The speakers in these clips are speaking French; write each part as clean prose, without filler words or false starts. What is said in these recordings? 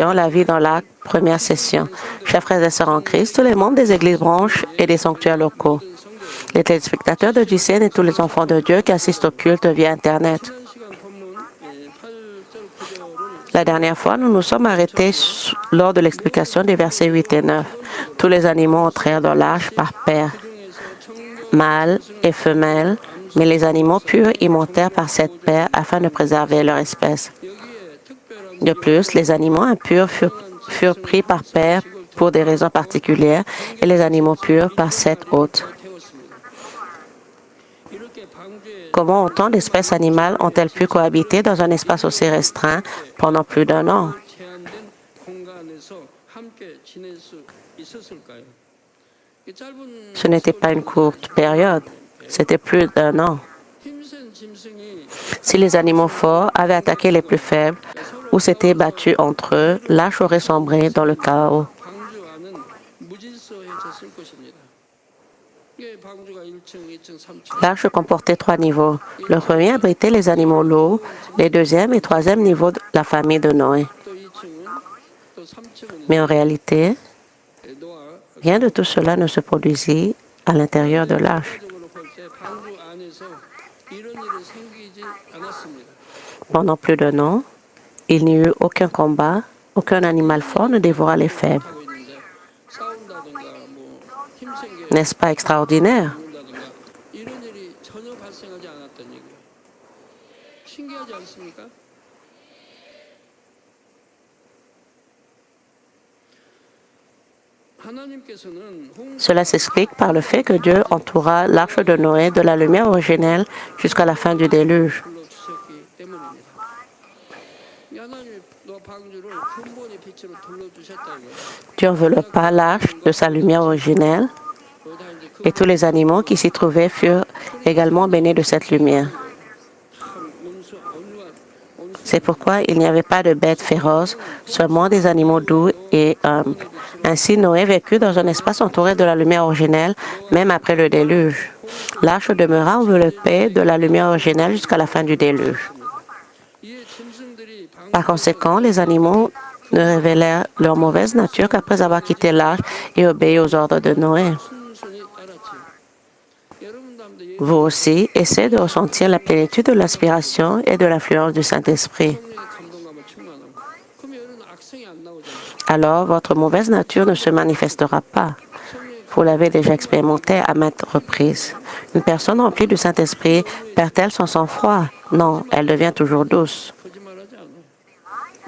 la vie dans l'arc, première session. Chers frères et sœurs en Christ, tous les membres des églises branches et des sanctuaires locaux, les téléspectateurs de JCN et tous les enfants de Dieu qui assistent au culte via Internet. La dernière fois, nous nous sommes arrêtés lors de l'explication des versets 8 et 9. Tous les animaux entrèrent dans l'arche par paires, mâles et femelles, mais les animaux purs y montèrent par cette paire afin de préserver leur espèce. De plus, les animaux impurs furent pris par paires pour des raisons particulières et les animaux purs par sept autres. Comment autant d'espèces animales ont-elles pu cohabiter dans un espace aussi restreint pendant plus d'un an? Ce n'était pas une courte période, c'était plus d'un an. Si les animaux forts avaient attaqué les plus faibles ou s'étaient battus entre eux, l'arche aurait sombré dans le chaos. L'arche comportait 3 niveaux. Le premier abritait les animaux lourds, les deuxième et troisième niveaux de la famille de Noé. Mais en réalité, rien de tout cela ne se produisit à l'intérieur de l'arche. Pendant plus d'un an, il n'y eut aucun combat, aucun animal fort ne dévora les faibles. N'est-ce pas extraordinaire? Cela s'explique par le fait que Dieu entoura l'arche de Noé de la lumière originelle jusqu'à la fin du déluge. Dieu enveloppa l'arche de sa lumière originelle et tous les animaux qui s'y trouvaient furent également baignés de cette lumière. C'est pourquoi il n'y avait pas de bêtes féroces, seulement des animaux doux et humbles. Ainsi, Noé vécut dans un espace entouré de la lumière originelle, même après le déluge. L'arche demeura enveloppée de la lumière originelle jusqu'à la fin du déluge. Par conséquent, les animaux ne révélèrent leur mauvaise nature qu'après avoir quitté l'arche et obéi aux ordres de Noé. Vous aussi, essayez de ressentir la plénitude de l'inspiration et de l'influence du Saint-Esprit. Alors, votre mauvaise nature ne se manifestera pas. Vous l'avez déjà expérimenté à maintes reprises. Une personne remplie du Saint-Esprit perd-elle son sang-froid? Non, elle devient toujours douce.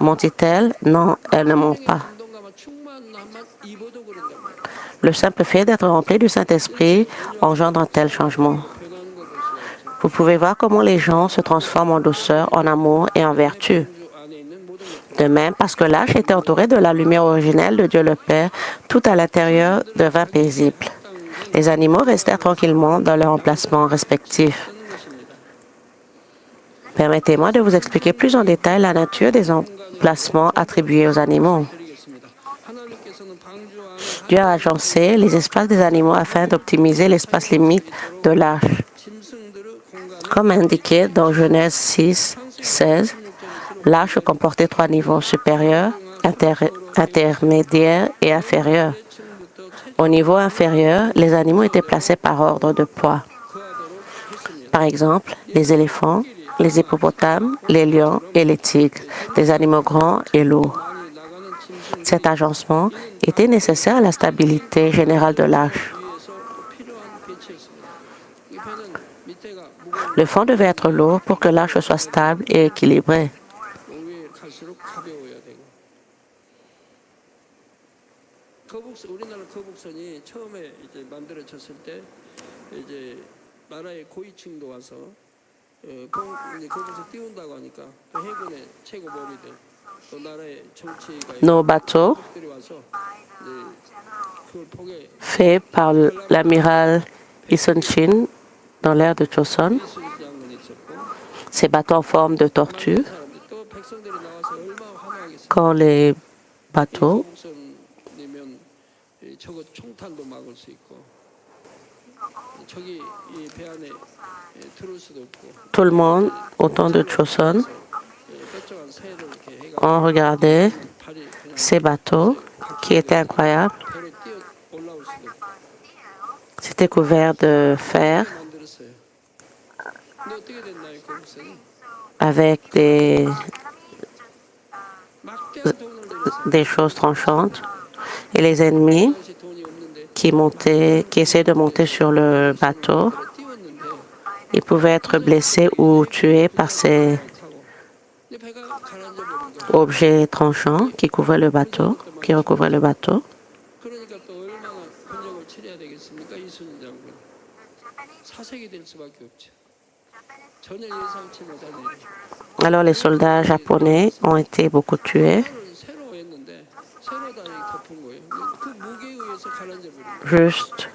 Monte-t-elle? Non, elle ne monte pas. Le simple fait d'être rempli du Saint-Esprit engendre un tel changement. Vous pouvez voir comment les gens se transforment en douceur, en amour et en vertu. De même, parce que l'arche était entourée de la lumière originelle de Dieu le Père, tout à l'intérieur devint paisible. Les animaux restèrent tranquillement dans leur emplacement respectif. Permettez-moi de vous expliquer plus en détail la nature des emplacements attribués aux animaux. Dieu a agencé les espaces des animaux afin d'optimiser l'espace limite de l'arche. Comme indiqué dans Genèse 6, 16, l'arche comportait 3 niveaux, supérieur, intermédiaire et inférieur. Au niveau inférieur, les animaux étaient placés par ordre de poids. Par exemple, les éléphants, les hippopotames, les lions et les tigres, des animaux grands et lourds. Cet agencement était nécessaire à la stabilité générale de l'arche. Le fond devait être lourd pour que l'arche soit stable et équilibrée. Nos bateaux, faits par l'amiral Isunshin dans l'ère de Joseon, ces bateaux en forme de tortue, quand les bateaux tout le monde, au temps de Joseon, On regardait ces bateaux qui étaient incroyables. C'était couvert de fer avec des choses tranchantes. Et les ennemis qui essaient de monter sur le bateau, ils pouvaient être blessés ou tués par ces objets tranchants qui recouvraient le bateau. Alors les soldats japonais ont été beaucoup tués juste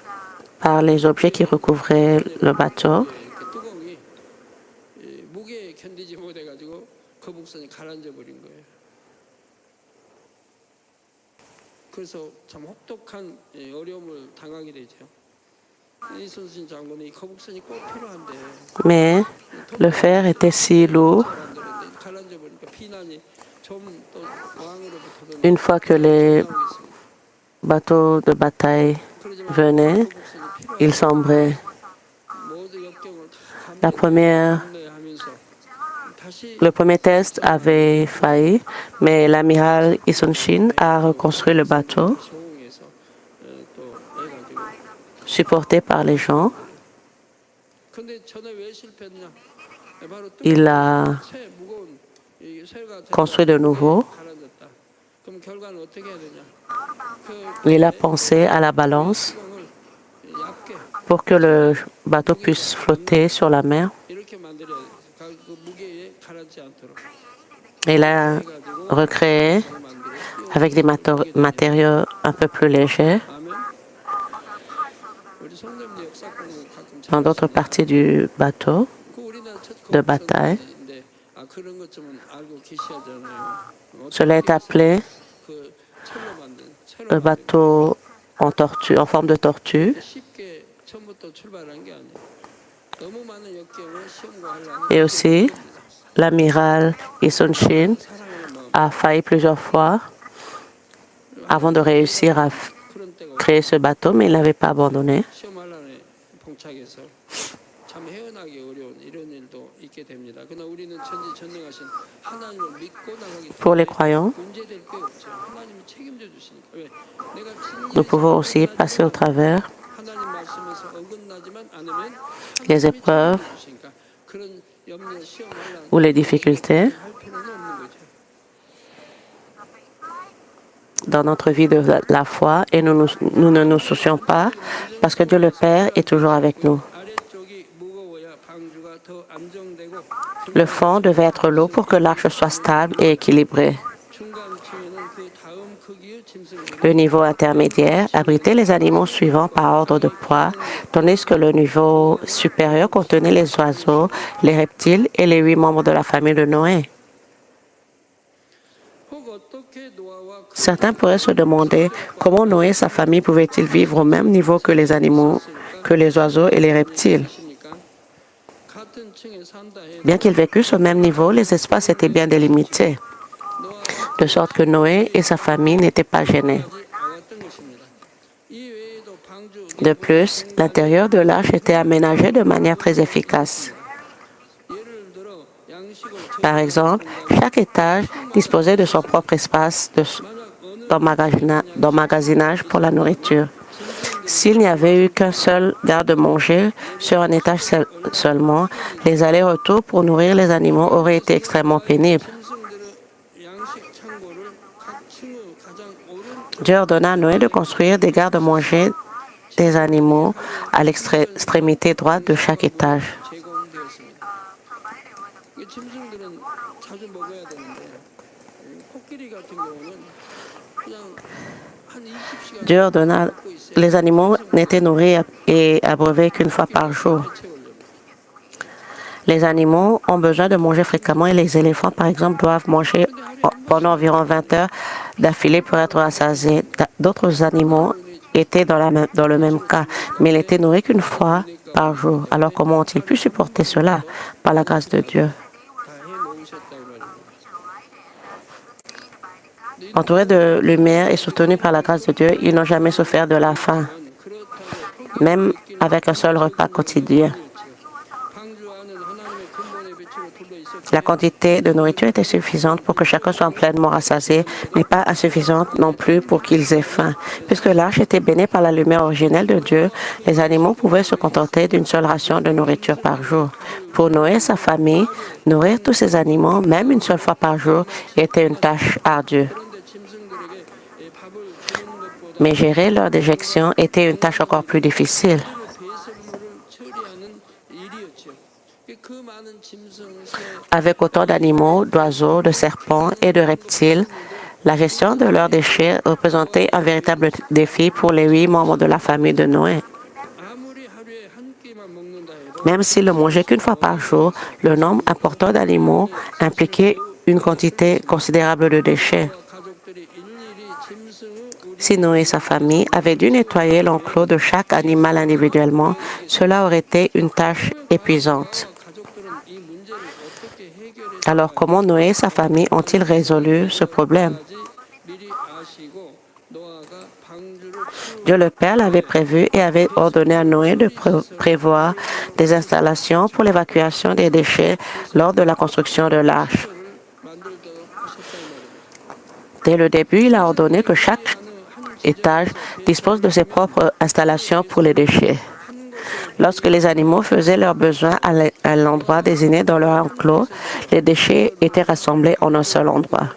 par les objets qui recouvraient le bateau. Mais le fer était si lourd. Une fois que les bateaux de bataille venaient, ils sombraient. Le premier test avait failli, mais l'amiral Isunshin a reconstruit le bateau, supporté par les gens. Il a construit de nouveau. Il a pensé à la balance pour que le bateau puisse flotter sur la mer. Il a recréé avec des matériaux un peu plus légers. Dans d'autres parties du bateau de bataille, cela est appelé le bateau en forme de tortue. Et aussi, l'amiral Isunshin a failli plusieurs fois avant de réussir à créer ce bateau, mais il n'avait pas abandonné. Pour les croyants, nous pouvons aussi passer au travers les épreuves ou les difficultés dans notre vie de la foi et nous ne nous soucions pas parce que Dieu le Père est toujours avec nous. Le fond devait être lourd pour que l'arche soit stable et équilibrée. Le niveau intermédiaire abritait les animaux suivants par ordre de poids, tandis que le niveau supérieur contenait les oiseaux, les reptiles et les 8 membres de la famille de Noé. Certains pourraient se demander comment Noé et sa famille pouvaient-ils vivre au même niveau que les animaux, que les oiseaux et les reptiles. Bien qu'ils vécussent au même niveau, les espaces étaient bien délimités, de sorte que Noé et sa famille n'étaient pas gênés. De plus, l'intérieur de l'arche était aménagé de manière très efficace. Par exemple, chaque étage disposait de son propre espace d'emmagasinage pour la nourriture. S'il n'y avait eu qu'un seul garde-manger sur un étage seulement, les allers-retours pour nourrir les animaux auraient été extrêmement pénibles. Dieu ordonna à Noé de construire des garde-manger des animaux à l'extrémité droite de chaque étage. Dieu ordonna, les animaux n'étaient nourris et abreuvés qu'une fois par jour. Les animaux ont besoin de manger fréquemment et les éléphants, par exemple, doivent manger pendant environ 20 heures d'affilée pour être rassasiés. D'autres animaux étaient dans le même cas, mais ils n'étaient nourris qu'une fois par jour. Alors comment ont-ils pu supporter cela? Par la grâce de Dieu. Entourés de lumière et soutenus par la grâce de Dieu, ils n'ont jamais souffert de la faim, même avec un seul repas quotidien. La quantité de nourriture était suffisante pour que chacun soit pleinement rassasié, mais pas insuffisante non plus pour qu'ils aient faim. Puisque l'arche était bénie par la lumière originelle de Dieu, les animaux pouvaient se contenter d'une seule ration de nourriture par jour. Pour Noé et sa famille, nourrir tous ces animaux, même une seule fois par jour, était une tâche ardue. Mais gérer leur déjection était une tâche encore plus difficile. Avec autant d'animaux, d'oiseaux, de serpents et de reptiles, la gestion de leurs déchets représentait un véritable défi pour les 8 membres de la famille de Noé. Même s'ils ne mangeaient qu'une fois par jour, le nombre important d'animaux impliquait une quantité considérable de déchets. Si Noé et sa famille avaient dû nettoyer l'enclos de chaque animal individuellement, cela aurait été une tâche épuisante. Alors, comment Noé et sa famille ont-ils résolu ce problème? Dieu le Père l'avait prévu et avait ordonné à Noé de prévoir des installations pour l'évacuation des déchets lors de la construction de l'arche. Dès le début, il a ordonné que chaque étage dispose de ses propres installations pour les déchets. Lorsque les animaux faisaient leurs besoins à l'endroit désigné dans leur enclos, les déchets étaient rassemblés en un seul endroit.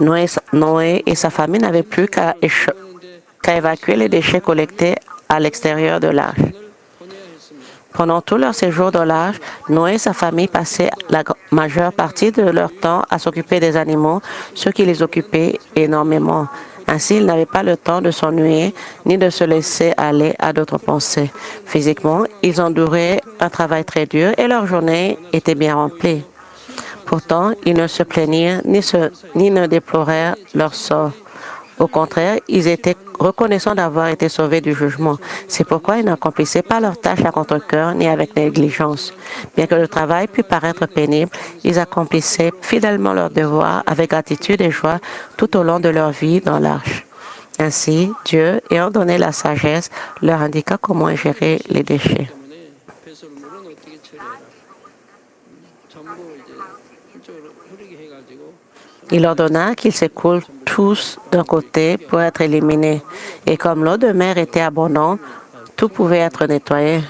Noé et sa famille n'avaient plus qu'à évacuer les déchets collectés à l'extérieur de l'arche. Pendant tout leur séjour dans l'arche, Noé et sa famille passaient la majeure partie de leur temps à s'occuper des animaux, ce qui les occupait énormément. Ainsi, ils n'avaient pas le temps de s'ennuyer ni de se laisser aller à d'autres pensées. Physiquement, ils enduraient un travail très dur et leur journée était bien remplie. Pourtant, ils ne se plaignirent ni ne déplorèrent leur sort. Au contraire, ils étaient reconnaissants d'avoir été sauvés du jugement. C'est pourquoi ils n'accomplissaient pas leur tâche à contre-cœur ni avec négligence. Bien que le travail pût paraître pénible, ils accomplissaient fidèlement leur devoir avec gratitude et joie tout au long de leur vie dans l'arche. Ainsi, Dieu, ayant donné la sagesse, leur indiqua comment gérer les déchets. Il ordonna qu'ils s'écoulent tous d'un côté pour être éliminés. Et comme l'eau de mer était abondante, tout pouvait être nettoyé.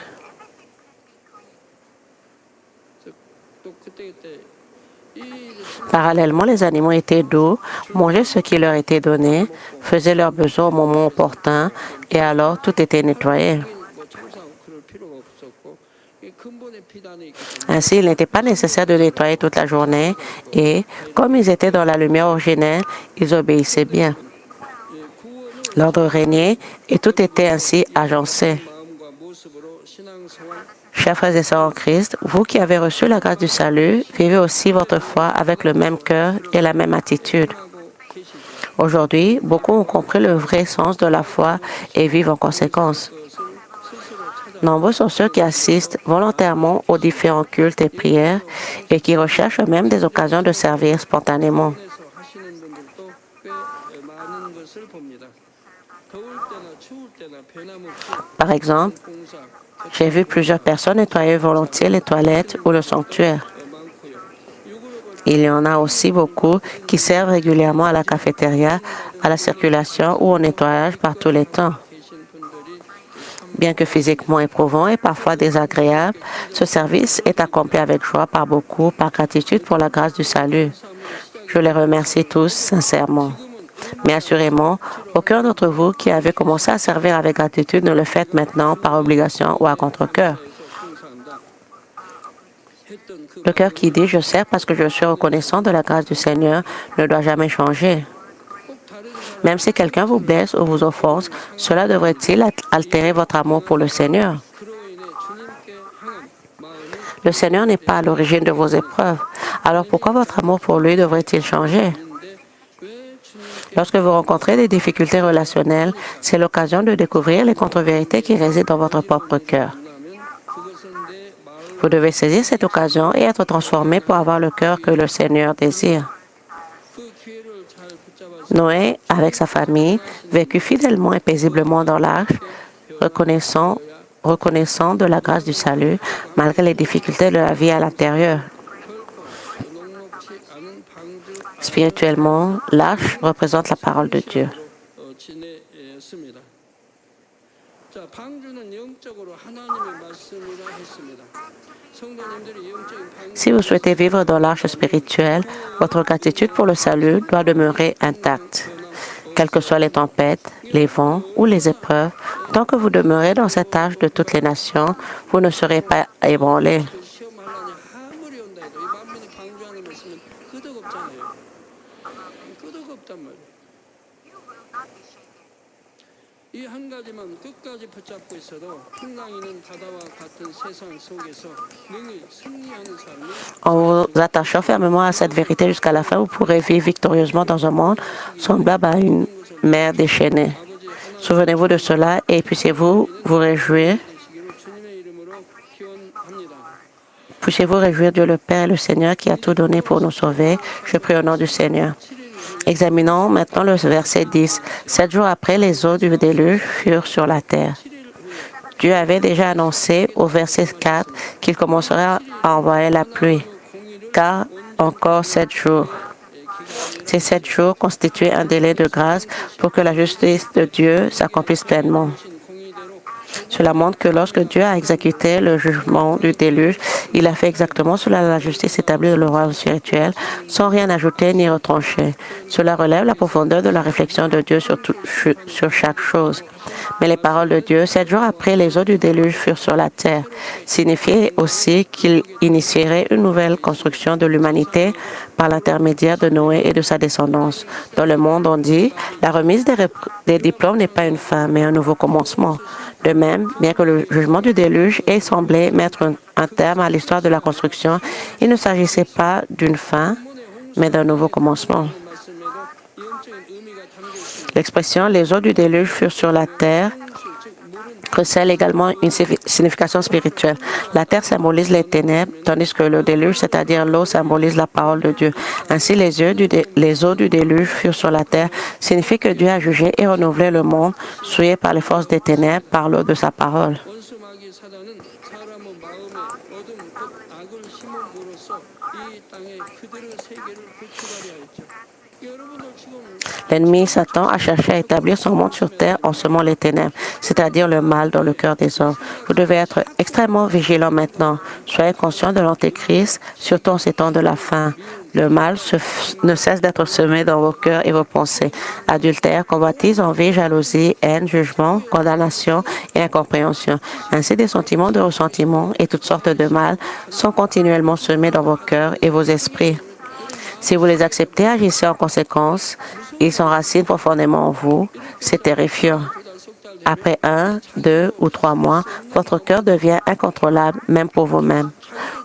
Parallèlement, les animaux étaient doux, mangeaient ce qui leur était donné, faisaient leurs besoins au moment opportun, et alors tout était nettoyé. Ainsi, il n'était pas nécessaire de nettoyer toute la journée et, comme ils étaient dans la lumière originelle, ils obéissaient bien. L'ordre régnait et tout était ainsi agencé. Chers frères et sœurs en Christ, vous qui avez reçu la grâce du salut, vivez aussi votre foi avec le même cœur et la même attitude. Aujourd'hui, beaucoup ont compris le vrai sens de la foi et vivent en conséquence. Nombreux sont ceux qui assistent volontairement aux différents cultes et prières et qui recherchent même des occasions de servir spontanément. Par exemple, j'ai vu plusieurs personnes nettoyer volontiers les toilettes ou le sanctuaire. Il y en a aussi beaucoup qui servent régulièrement à la cafétéria, à la circulation ou au nettoyage par tous les temps. Bien que physiquement éprouvant et parfois désagréable, ce service est accompli avec joie par beaucoup, par gratitude pour la grâce du salut. Je les remercie tous sincèrement. Mais assurément, aucun d'entre vous qui avez commencé à servir avec gratitude ne le fait maintenant par obligation ou à contre-cœur. Le cœur qui dit « je sers parce que je suis reconnaissant de la grâce du Seigneur » ne doit jamais changer. Même si quelqu'un vous blesse ou vous offense, cela devrait-il altérer votre amour pour le Seigneur? Le Seigneur n'est pas à l'origine de vos épreuves. Alors pourquoi votre amour pour lui devrait-il changer? Lorsque vous rencontrez des difficultés relationnelles, c'est l'occasion de découvrir les contre-vérités qui résident dans votre propre cœur. Vous devez saisir cette occasion et être transformé pour avoir le cœur que le Seigneur désire. Noé, avec sa famille, vécut fidèlement et paisiblement dans l'arche, reconnaissant de la grâce du salut, malgré les difficultés de la vie à l'intérieur. Spirituellement, l'arche représente la parole de Dieu. Si vous souhaitez vivre dans l'arche spirituelle, votre gratitude pour le salut doit demeurer intacte. Quelles que soient les tempêtes, les vents ou les épreuves, tant que vous demeurez dans cette arche de toutes les nations, vous ne serez pas ébranlés. En vous attachant fermement à cette vérité jusqu'à la fin, vous pourrez vivre victorieusement dans un monde semblable à une mer déchaînée. Souvenez-vous de cela et puissiez-vous vous réjouir. Puissiez-vous réjouir Dieu le Père et le Seigneur qui a tout donné pour nous sauver. Je prie au nom du Seigneur. Examinons maintenant le verset 10. 7 jours après, les eaux du déluge furent sur la terre. Dieu avait déjà annoncé au verset 4 qu'il commencerait à envoyer la pluie, car encore 7 jours. Ces 7 jours constituaient un délai de grâce pour que la justice de Dieu s'accomplisse pleinement. Cela montre que lorsque Dieu a exécuté le jugement du déluge, il a fait exactement cela la justice établie dans le royaume spirituel, sans rien ajouter ni retrancher. Cela relève la profondeur de la réflexion de Dieu sur chaque chose. Mais les paroles de Dieu, 7 jours après les eaux du déluge furent sur la terre, signifiaient aussi qu'il initierait une nouvelle construction de l'humanité par l'intermédiaire de Noé et de sa descendance. Dans le monde, on dit, la remise des diplômes n'est pas une fin, mais un nouveau commencement. De même, bien que le jugement du déluge ait semblé mettre un terme à l'histoire de la construction, il ne s'agissait pas d'une fin, mais d'un nouveau commencement. L'expression « les eaux du déluge furent sur la terre » recèle également une signification spirituelle. La terre symbolise les ténèbres, tandis que le déluge, c'est-à-dire l'eau, symbolise la parole de Dieu. Ainsi, les eaux du déluge furent sur la terre signifie que Dieu a jugé et renouvelé le monde, souillé par les forces des ténèbres, par l'eau de sa parole. L'ennemi Satan a cherché à établir son monde sur terre en semant les ténèbres, c'est-à-dire le mal dans le cœur des hommes. Vous devez être extrêmement vigilant maintenant. Soyez conscient de l'Antéchrist, surtout en ces temps de la fin. Le mal ne cesse d'être semé dans vos cœurs et vos pensées. Adultère, convoitise, envie, jalousie, haine, jugement, condamnation et incompréhension. Ainsi, des sentiments de ressentiment et toutes sortes de mal sont continuellement semés dans vos cœurs et vos esprits. Si vous les acceptez, agissez en conséquence. Ils s'enracinent profondément en vous. C'est terrifiant. Après 1, 2 ou 3 mois, votre cœur devient incontrôlable, même pour vous-même.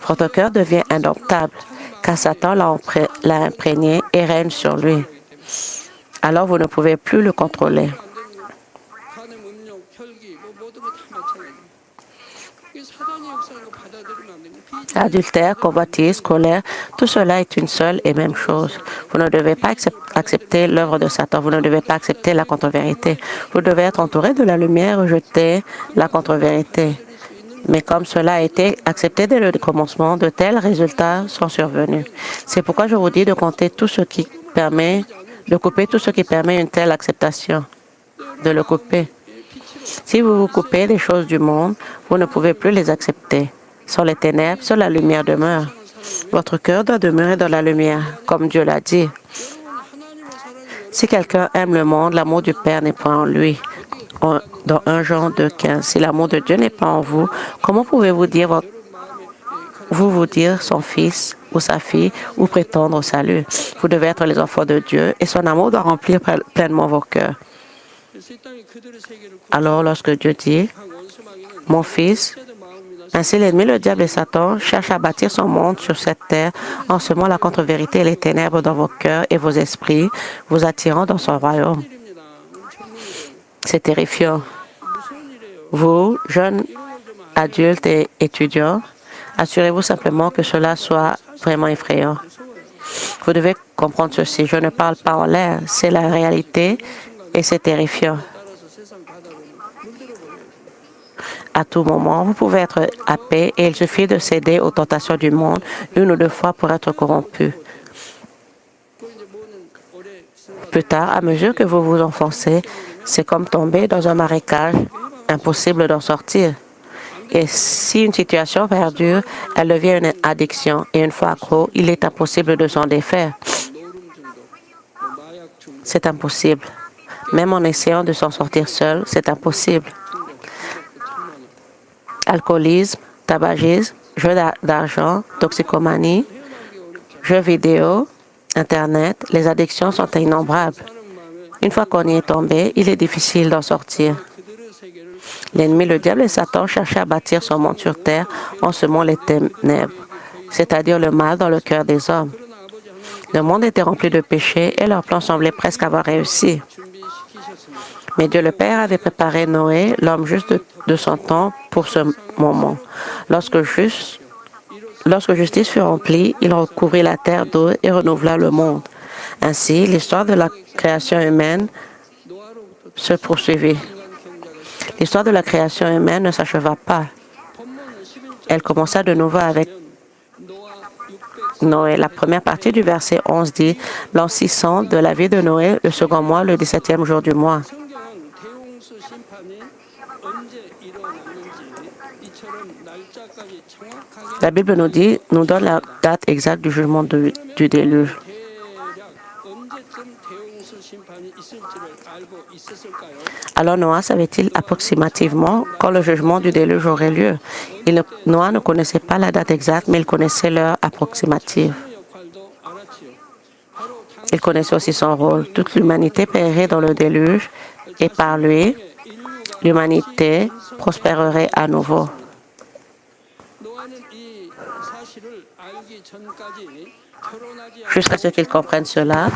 Votre cœur devient indomptable, car Satan l'a imprégné et règne sur lui. Alors vous ne pouvez plus le contrôler. Adultère, convoitise, colère, tout cela est une seule et même chose. Vous ne devez pas accepter l'œuvre de Satan. Vous ne devez pas accepter la contre-vérité. Vous devez être entouré de la lumière et rejeter la contre-vérité. Mais comme cela a été accepté dès le commencement, de tels résultats sont survenus. C'est pourquoi je vous dis de couper tout ce qui permet une telle acceptation, de le couper. Si vous vous coupez des choses du monde, vous ne pouvez plus les accepter. Sans les ténèbres, seule la lumière demeure. Votre cœur doit demeurer dans la lumière, comme Dieu l'a dit. Si quelqu'un aime le monde, l'amour du Père n'est pas en lui. Dans 1 Jean 2,15, si l'amour de Dieu n'est pas en vous, comment pouvez-vous dire son fils ou sa fille ou prétendre au salut? Vous devez être les enfants de Dieu et son amour doit remplir pleinement vos cœurs. Alors, lorsque Dieu dit, « Mon fils », ainsi l'ennemi, le diable et Satan cherchent à bâtir son monde sur cette terre en semant la contre-vérité et les ténèbres dans vos cœurs et vos esprits, vous attirant dans son royaume. C'est terrifiant. Vous, jeunes adultes et étudiants, Assurez-vous simplement que cela soit vraiment effrayant. Vous devez comprendre ceci. Je ne parle pas en l'air, c'est la réalité et c'est terrifiant. À tout moment, vous pouvez être happé et il suffit de céder aux tentations du monde une ou deux fois pour être corrompu. Plus tard, à mesure que vous vous enfoncez, c'est comme tomber dans un marécage, impossible d'en sortir. Et si une situation perdure, elle devient une addiction. Et une fois accro, il est impossible de s'en défaire. C'est impossible. Même en essayant de s'en sortir seul, c'est impossible. Alcoolisme, tabagisme, jeux d'argent, toxicomanie, jeux vidéo, Internet, les addictions sont innombrables. Une fois qu'on y est tombé, il est difficile d'en sortir. L'ennemi, le diable et Satan cherchaient à bâtir son monde sur terre en semant les ténèbres, c'est-à-dire le mal dans le cœur des hommes. Le monde était rempli de péchés et leur plan semblait presque avoir réussi. Mais Dieu le Père avait préparé Noé, l'homme juste de son temps, pour ce moment. Lorsque justice fut remplie, il recouvrit la terre d'eau et renouvela le monde. Ainsi, l'histoire de la création humaine se poursuivit. L'histoire de la création humaine ne s'acheva pas. Elle commença de nouveau avec Noé. La première partie du verset 11 dit « L'an 600 de la vie de Noé, le second mois, le 17e jour du mois ». La Bible nous donne la date exacte du jugement du déluge. Alors Noah savait-il approximativement quand le jugement du déluge aurait lieu? Noah ne connaissait pas la date exacte, mais il connaissait l'heure approximative. Il connaissait aussi son rôle. Toute l'humanité périrait dans le déluge et par lui, l'humanité prospérerait à nouveau. Jusqu'à ce qu'il comprenne cela,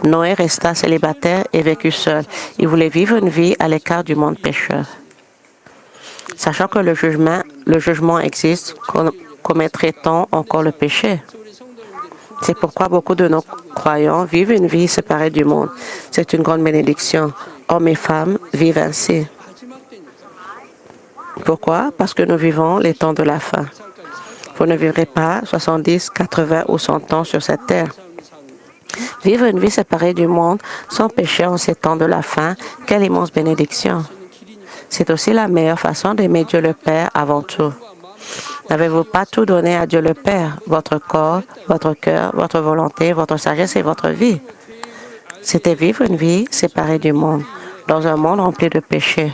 Noé resta célibataire et vécut seul. Il voulait vivre une vie à l'écart du monde pécheur. Sachant que le jugement existe, commettrait-on encore le péché? C'est pourquoi beaucoup de nos croyants vivent une vie séparée du monde. C'est une grande bénédiction. Hommes et femmes vivent ainsi. Pourquoi? Parce que nous vivons les temps de la fin. Vous ne vivrez pas 70, 80 ou 100 ans sur cette terre. Vivre une vie séparée du monde sans péché en ces temps de la fin, quelle immense bénédiction. C'est aussi la meilleure façon d'aimer Dieu le Père avant tout. N'avez-vous pas tout donné à Dieu le Père, votre corps, votre cœur, votre volonté, votre sagesse et votre vie? C'était vivre une vie séparée du monde, dans un monde rempli de péchés.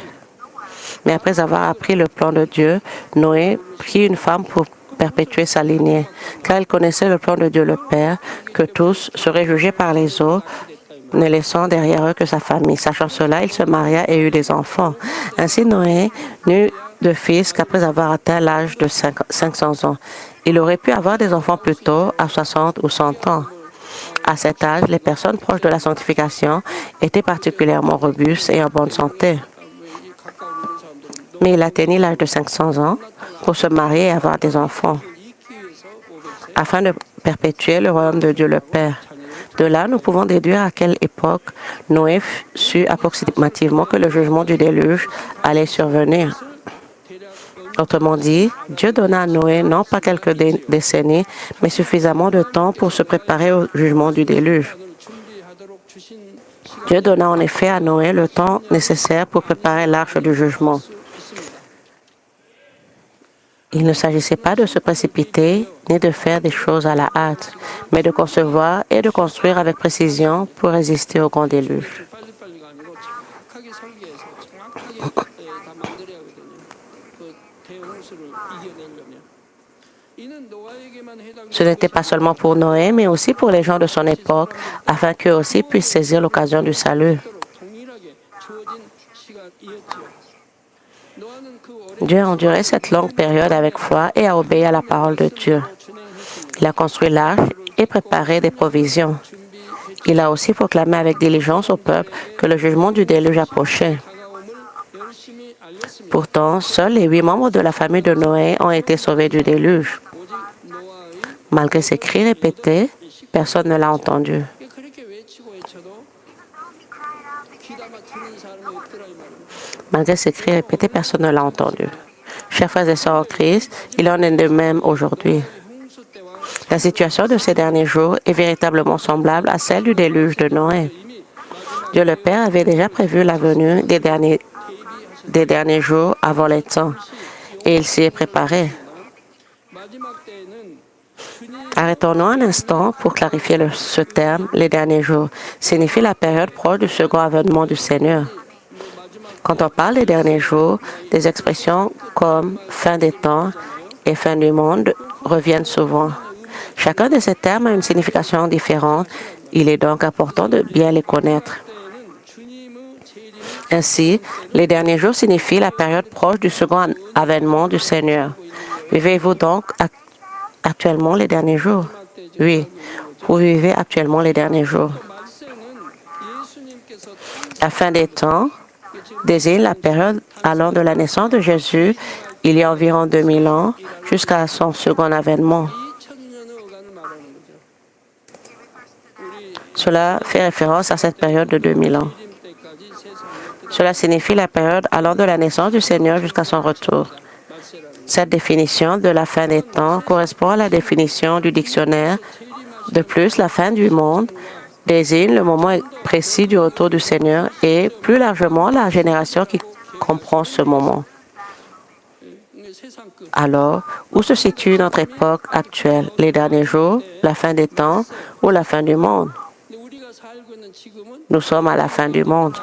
Mais après avoir appris le plan de Dieu, Noé prit une femme pour perpétuer sa lignée, car il connaissait le plan de Dieu le Père, que tous seraient jugés par les eaux, ne laissant derrière eux que sa famille. Sachant cela, il se maria et eut des enfants. Ainsi, Noé n'eut de fils qu'après avoir atteint l'âge de 500 ans. Il aurait pu avoir des enfants plus tôt, à 60 ou 100 ans. À cet âge, les personnes proches de la sanctification étaient particulièrement robustes et en bonne santé. Mais il atteignit l'âge de 500 ans pour se marier et avoir des enfants, afin de perpétuer le royaume de Dieu le Père. De là, nous pouvons déduire à quelle époque Noé sut approximativement que le jugement du déluge allait survenir. Autrement dit, Dieu donna à Noé non pas quelques décennies, mais suffisamment de temps pour se préparer au jugement du déluge. Dieu donna en effet à Noé le temps nécessaire pour préparer l'arche du jugement. Il ne s'agissait pas de se précipiter ni de faire des choses à la hâte, mais de concevoir et de construire avec précision pour résister au grand déluge. Ce n'était pas seulement pour Noé, mais aussi pour les gens de son époque, afin qu'eux aussi puissent saisir l'occasion du salut. Dieu a enduré cette longue période avec foi et a obéi à la parole de Dieu. Il a construit l'arche et préparé des provisions. Il a aussi proclamé avec diligence au peuple que le jugement du déluge approchait. Pourtant, seuls les 8 membres de la famille de Noé ont été sauvés du déluge. Malgré ces cris répétés, personne ne l'a entendu. Malgré ces cris répétés, personne ne l'a entendu. Chers frères et sœurs en Christ, il en est de même aujourd'hui. La situation de ces derniers jours est véritablement semblable à celle du déluge de Noé. Dieu le Père avait déjà prévu la venue des derniers jours avant les temps, et il s'y est préparé. Arrêtons-nous un instant pour clarifier ce terme, les derniers jours, signifie la période proche du second avènement du Seigneur. Quand on parle des derniers jours, des expressions comme fin des temps et fin du monde reviennent souvent. Chacun de ces termes a une signification différente. Il est donc important de bien les connaître. Ainsi, les derniers jours signifient la période proche du second avènement du Seigneur. Vivez-vous donc actuellement les derniers jours? Oui, vous vivez actuellement les derniers jours. La fin des temps désigne la période allant de la naissance de Jésus, il y a environ 2000 ans, jusqu'à son second avènement. Cela fait référence à cette période de 2000 ans. Cela signifie la période allant de la naissance du Seigneur jusqu'à son retour. Cette définition de la fin des temps correspond à la définition du dictionnaire. De plus, la fin du monde désigne le moment précis du retour du Seigneur et, plus largement, la génération qui comprend ce moment. Alors, où se situe notre époque actuelle? Les derniers jours, la fin des temps ou la fin du monde? Nous sommes à la fin du monde.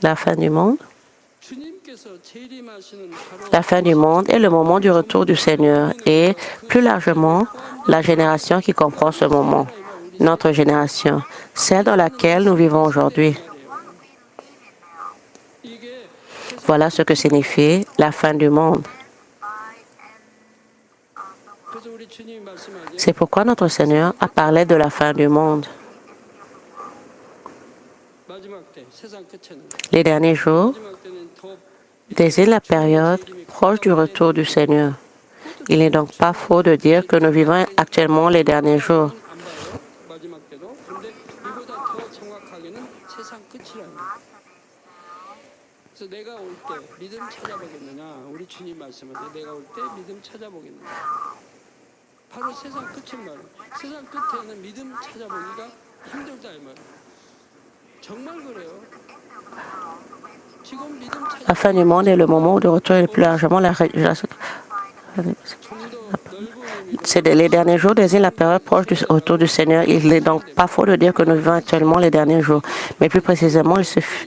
La fin du monde? La fin du monde est le moment du retour du Seigneur et, plus largement, la génération qui comprend ce moment. Notre génération, celle dans laquelle nous vivons aujourd'hui. Voilà ce que signifie la fin du monde. C'est pourquoi notre Seigneur a parlé de la fin du monde. Les derniers jours désignent la période proche du retour du Seigneur. Il n'est donc pas faux de dire que nous vivons actuellement les derniers jours. La fin du monde est le moment où de retour et plus largement la régénération. Les derniers jours désignent la période proche du retour du Seigneur. Il n'est donc pas faux de dire que nous vivons actuellement les derniers jours. Mais plus précisément,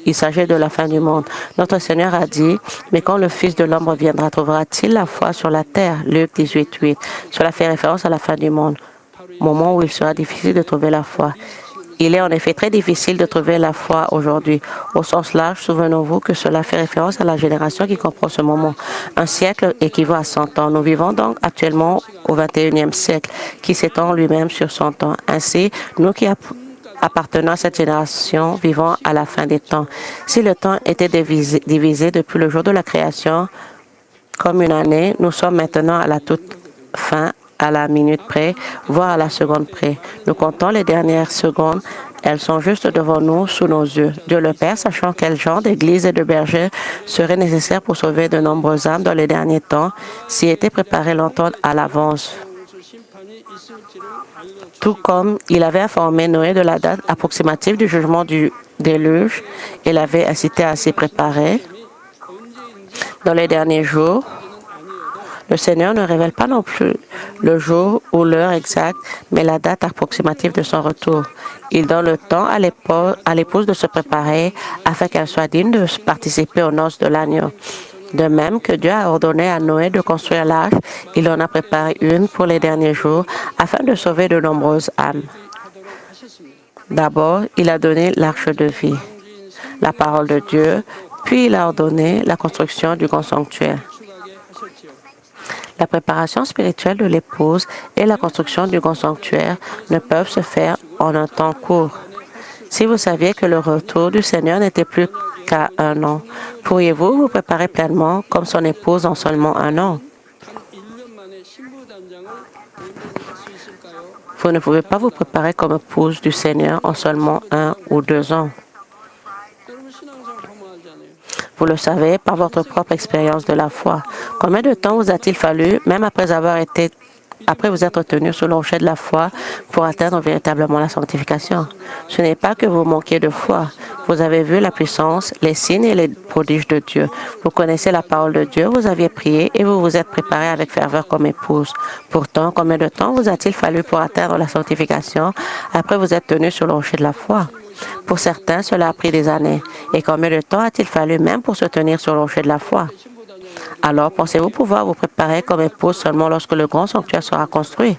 il s'agit de la fin du monde. Notre Seigneur a dit, « Mais quand le Fils de l'homme reviendra, trouvera-t-il la foi sur la terre ?» Luc 18:8. Cela fait référence à la fin du monde, moment où il sera difficile de trouver la foi. Il est en effet très difficile de trouver la foi aujourd'hui. Au sens large, souvenons-vous que cela fait référence à la génération qui comprend ce moment. Un siècle équivaut à 100 ans. Nous vivons donc actuellement au 21e siècle, qui s'étend lui-même sur 100 ans. Ainsi, nous qui appartenons à cette génération vivons à la fin des temps. Si le temps était divisé depuis le jour de la création comme une année, nous sommes maintenant à la toute fin, à la minute près, voire à la seconde près. Nous comptons les dernières secondes. Elles sont juste devant nous, sous nos yeux. Dieu le Père, sachant quel genre d'église et de berger serait nécessaire pour sauver de nombreuses âmes dans les derniers temps, s'y était préparé longtemps à l'avance. Tout comme il avait informé Noé de la date approximative du jugement du déluge et l'avait incité à s'y préparer. Dans les derniers jours, le Seigneur ne révèle pas non plus le jour ou l'heure exacte, mais la date approximative de son retour. Il donne le temps à l'épouse de se préparer afin qu'elle soit digne de participer aux noces de l'agneau. De même que Dieu a ordonné à Noé de construire l'arche, il en a préparé une pour les derniers jours afin de sauver de nombreuses âmes. D'abord, il a donné l'arche de vie, la parole de Dieu, Puis il a ordonné la construction du grand sanctuaire. La préparation spirituelle de l'épouse et la construction du grand sanctuaire ne peuvent se faire en un temps court. Si vous saviez que le retour du Seigneur n'était plus qu'à un an, pourriez-vous vous préparer pleinement comme son épouse en seulement un an? Vous ne pouvez pas vous préparer comme épouse du Seigneur en seulement 1 ou 2 ans. Vous le savez par votre propre expérience de la foi. Combien de temps vous a-t-il fallu, même après vous être tenu sous le rocher de la foi, pour atteindre véritablement la sanctification? Ce n'est pas que vous manquiez de foi. Vous avez vu la puissance, les signes et les prodiges de Dieu. Vous connaissez la parole de Dieu, vous aviez prié et vous vous êtes préparé avec ferveur comme épouse. Pourtant, combien de temps vous a-t-il fallu pour atteindre la sanctification après vous êtes tenu sur le rocher de la foi? Pour certains, cela a pris des années. Et combien de temps a-t-il fallu même pour se tenir sur le rocher de la foi? Alors, pensez-vous pouvoir vous préparer comme épouse seulement lorsque le grand sanctuaire sera construit?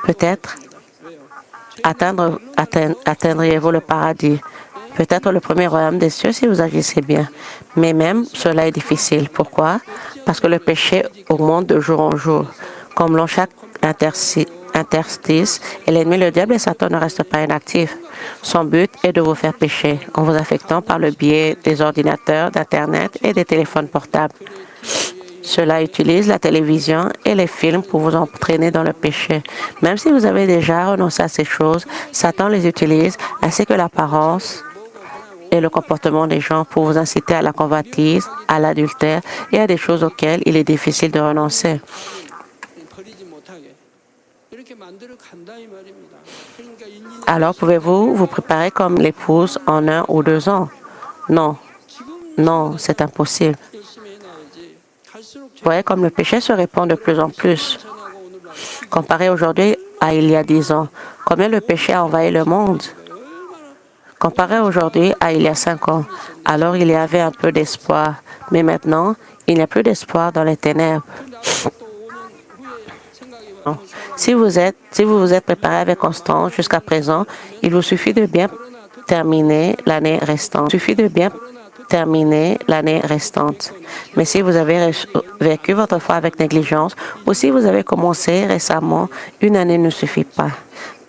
Peut-être atteindriez-vous le paradis. Peut-être le premier royaume des cieux si vous agissez bien. Mais même cela est difficile. Pourquoi? Parce que le péché augmente de jour en jour. Comme l'ont chaque interstice, et l'ennemi, le diable et Satan ne restent pas inactifs. Son but est de vous faire pécher en vous affectant par le biais des ordinateurs, d'Internet et des téléphones portables. Cela utilise la télévision et les films pour vous entraîner dans le péché. Même si vous avez déjà renoncé à ces choses, Satan les utilise, ainsi que l'apparence et le comportement des gens pour vous inciter à la convoitise, à l'adultère et à des choses auxquelles il est difficile de renoncer. Alors, pouvez-vous vous préparer comme l'épouse en 1 ou 2 ans? Non. Non, c'est impossible. Vous voyez comme le péché se répand de plus en plus. Comparé aujourd'hui à il y a 10 ans, combien le péché a envahi le monde? Comparé aujourd'hui à il y a 5 ans, alors il y avait un peu d'espoir. Mais maintenant, il n'y a plus d'espoir dans les ténèbres. Si vous vous êtes préparé avec constance jusqu'à présent, il vous suffit de bien terminer l'année restante. Mais si vous avez vécu votre foi avec négligence ou si vous avez commencé récemment, une année ne suffit pas.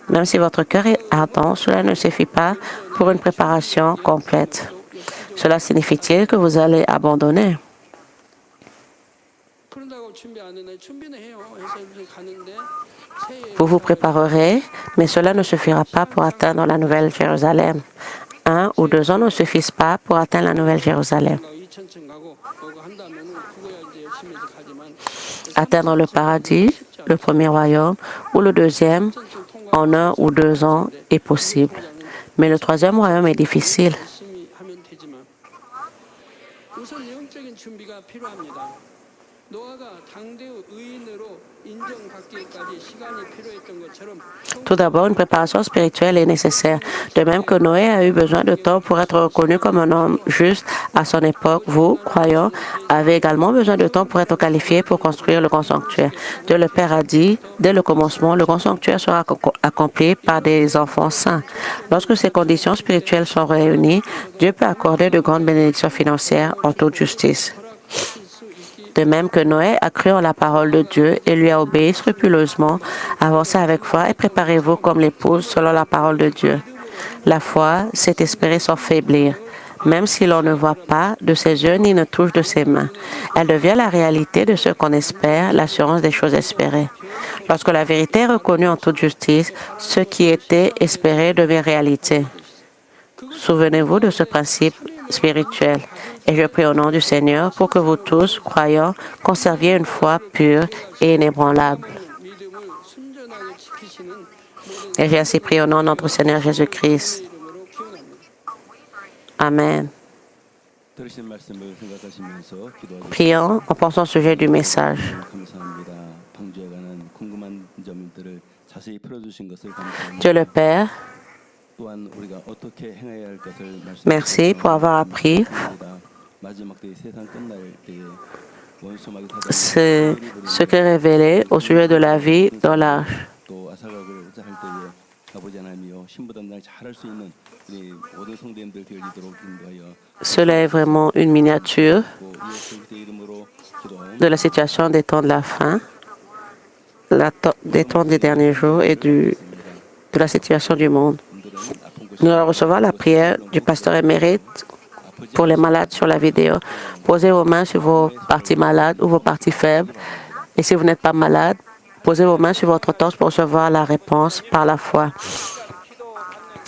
Même si votre cœur est ardent, cela ne suffit pas pour une préparation complète. Cela signifie-t-il que vous allez abandonner? Vous vous préparerez, mais cela ne suffira pas pour atteindre la Nouvelle Jérusalem. 1 ou 2 ans ne suffisent pas pour atteindre la Nouvelle Jérusalem. Atteindre le paradis, le premier royaume, ou le deuxième, en 1 ou 2 ans est possible. Mais le troisième royaume est difficile. Tout d'abord, une préparation spirituelle est nécessaire. De même que Noé a eu besoin de temps pour être reconnu comme un homme juste à son époque, vous, croyants, avez également besoin de temps pour être qualifiés pour construire le grand sanctuaire. Dieu le Père a dit, dès le commencement, le grand sanctuaire sera accompli par des enfants saints. Lorsque ces conditions spirituelles sont réunies, Dieu peut accorder de grandes bénédictions financières en toute justice. De même que Noé a cru en la parole de Dieu et lui a obéi scrupuleusement, avancez avec foi et préparez-vous comme l'épouse selon la parole de Dieu. La foi, c'est espérer sans faiblir, même si l'on ne voit pas de ses yeux ni ne touche de ses mains. Elle devient la réalité de ce qu'on espère, l'assurance des choses espérées. Lorsque la vérité est reconnue en toute justice, ce qui était espéré devient réalité. Souvenez-vous de ce principe spirituel. Et je prie au nom du Seigneur pour que vous tous, croyants, conserviez une foi pure et inébranlable. Et j'ai ainsi prié au nom de notre Seigneur Jésus-Christ. Amen. Prions en pensant au sujet du message. Dieu le Père, merci pour avoir appris ce qui est révélé au sujet de la vie dans l'arche. Cela est vraiment une miniature de la situation des temps de la fin, des temps des derniers jours et de la situation du monde. Nous allons recevoir la prière du pasteur émérite pour les malades sur la vidéo. Posez vos mains sur vos parties malades ou vos parties faibles. Et si vous n'êtes pas malade, posez vos mains sur votre torse pour recevoir la réponse par la foi.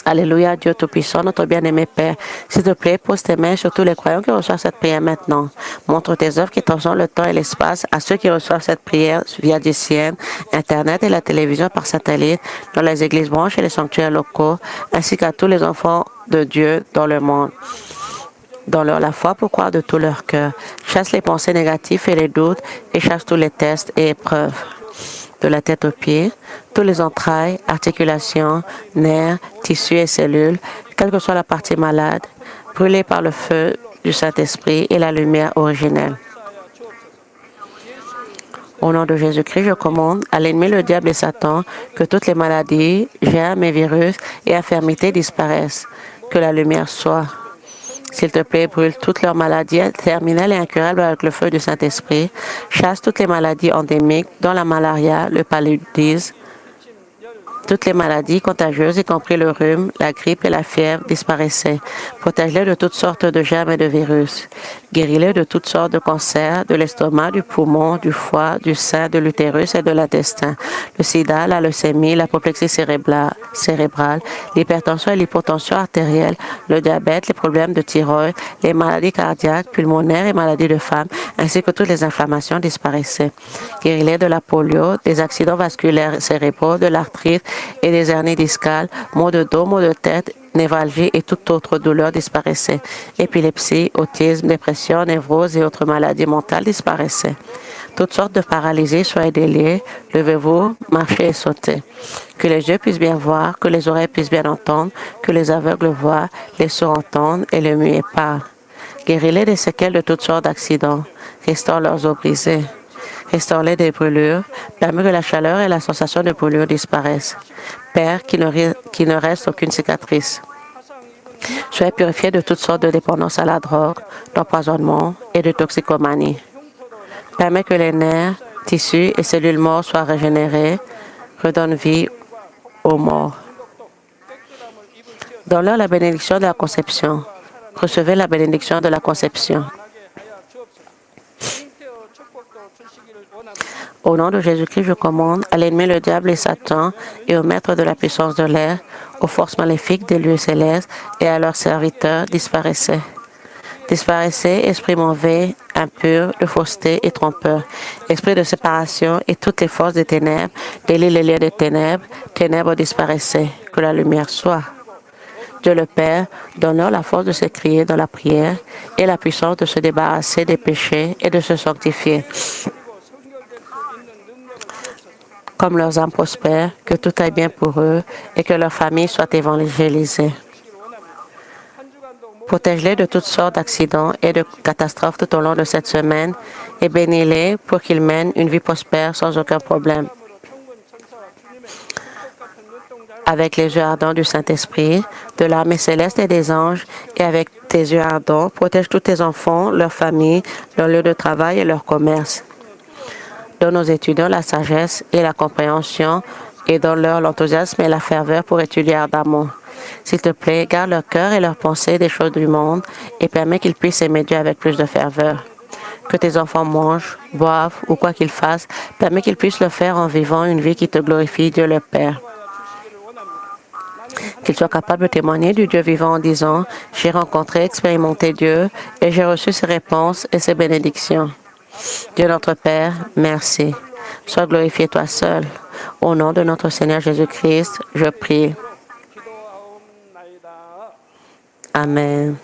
Alléluia, Dieu Tout-Puissant, notre bien-aimé Père. S'il te plaît, pose tes mains sur tous les croyants qui reçoivent cette prière maintenant. Montre tes œuvres qui transforment le temps et l'espace à ceux qui reçoivent cette prière via du ciel, Internet et la télévision par satellite, dans les églises branches et les sanctuaires locaux, ainsi qu'à tous les enfants de Dieu dans le monde. Donne-leur la foi pour croire de tout leur cœur. Chasse les pensées négatives et les doutes et chasse tous les tests et épreuves. De la tête aux pieds, tous les entrailles, articulations, nerfs, tissus et cellules, quelle que soit la partie malade, brûlée par le feu du Saint-Esprit et la lumière originelle. Au nom de Jésus-Christ, je commande à l'ennemi, le diable et Satan, que toutes les maladies, germes et virus et infirmités disparaissent, que la lumière soit. S'il te plaît, brûle toutes leurs maladies terminales et incurables avec le feu du Saint-Esprit. Chasse toutes les maladies endémiques, dont la malaria, le paludisme, toutes les maladies contagieuses, y compris le rhume, la grippe et la fièvre, disparaissaient. Protège-les de toutes sortes de germes et de virus. Guéris-les de toutes sortes de cancers, de l'estomac, du poumon, du foie, du sein, de l'utérus et de l'intestin. Le sida, la leucémie, l'apoplexie cérébrale, l'hypertension et l'hypotension artérielle, le diabète, les problèmes de thyroïde, les maladies cardiaques, pulmonaires et maladies de femme, ainsi que toutes les inflammations disparaissaient. Guéris-les de la polio, des accidents vasculaires cérébraux, de l'arthrite et des hernies discales, maux de dos, maux de tête, névralgie et toute autre douleur disparaissait. Épilepsie, autisme, dépression, névrose et autres maladies mentales disparaissaient. Toutes sortes de paralysies soient déliées. Levez-vous, marchez et sautez. Que les yeux puissent bien voir, que les oreilles puissent bien entendre, que les aveugles voient, les sourds entendent et les muets parlent. Guéris-les des séquelles de toutes sortes d'accidents. Restaure leurs os brisés. Restaure-les des brûlures. Permets que la chaleur et la sensation de brûlure disparaissent. Père, qu'il ne reste aucune cicatrice. Soyez purifiés de toutes sortes de dépendances à la drogue, d'empoisonnement et de toxicomanie. Permets que les nerfs, tissus et cellules morts soient régénérés. Redonne vie aux morts. Donne-leur la bénédiction de la conception. Recevez la bénédiction de la conception. Au nom de Jésus-Christ, je commande à l'ennemi, le diable et Satan, et au maître de la puissance de l'air, aux forces maléfiques des lieux célestes et à leurs serviteurs, disparaissez. Disparaissez, esprit mauvais, impur, de fausseté et trompeur, esprit de séparation et toutes les forces des ténèbres, délie les liens des ténèbres, ténèbres disparaissez, que la lumière soit. Dieu le Père, donne-leur la force de s'écrier dans la prière et la puissance de se débarrasser des péchés et de se sanctifier. Comme leurs âmes prospèrent, que tout aille bien pour eux et que leur famille soit évangélisée. Protège-les de toutes sortes d'accidents et de catastrophes tout au long de cette semaine et bénis-les pour qu'ils mènent une vie prospère sans aucun problème. Avec les yeux ardents du Saint-Esprit, de l'armée céleste et des anges, et avec tes yeux ardents, protège tous tes enfants, leurs familles, leur lieu de travail et leur commerce. Donne aux étudiants la sagesse et la compréhension et donne-leur l'enthousiasme et la ferveur pour étudier ardemment. S'il te plaît, garde leur cœur et leurs pensées des choses du monde et permets qu'ils puissent aimer Dieu avec plus de ferveur. Que tes enfants mangent, boivent ou quoi qu'ils fassent, permets qu'ils puissent le faire en vivant une vie qui te glorifie, Dieu le Père. Qu'ils soient capables de témoigner du Dieu vivant en disant « J'ai rencontré, expérimenté Dieu et j'ai reçu ses réponses et ses bénédictions. » Dieu notre Père, merci. Sois glorifié toi seul. Au nom de notre Seigneur Jésus-Christ, je prie. Amen.